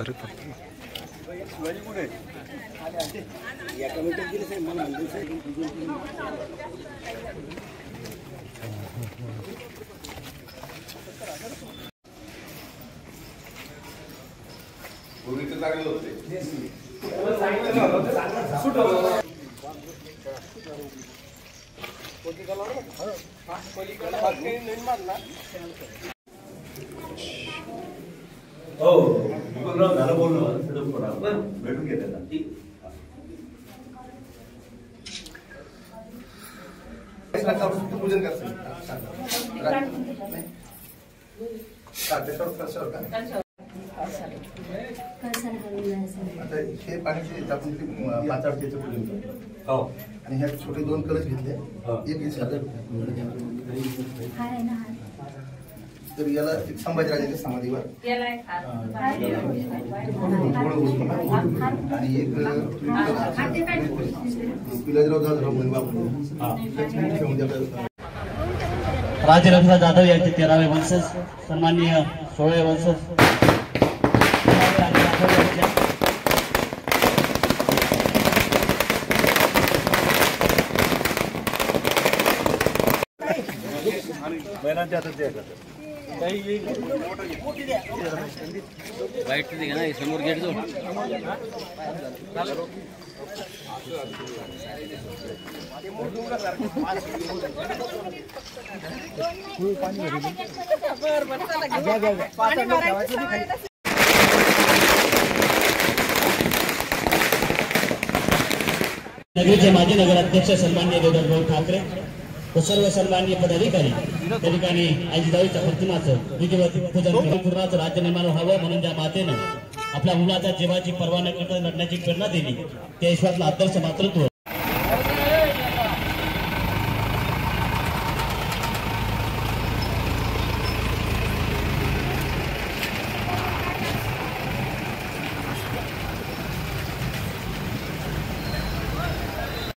फरक पडतो. हो गुलाब झालं बोलणं भेटून घेते ना. पूजन हे पाण्याचे आपण पाच आरतीचं पूजन करतो आणि ह्या छोटे 2 कलश घेतले. तर याला संभाजीराजांच्या समाधीवर आणि एक राजे रघुनाथ जाधव यांचे 13वे वंशज सन्माननीय 16वे वंशज वाईट ना समोर गेट जो नगरीचे माजी नगराध्यक्ष सन्माननीय देवेंद्रभाऊ ठाकरे व सर्व सन्माननीय पदाधिकारी त्या ठिकाणी आजीदावीच्या प्रतिमाचं विधिवत पूजन पूर्णाचं राज्य निर्माण व्हावं म्हणून ज्या मातेनं आपल्या मुलाच्या जीवाची पर्वा न करता लढण्याची प्रेरणा दिली त्या ईश्वरातलं आदर्श मातृत्व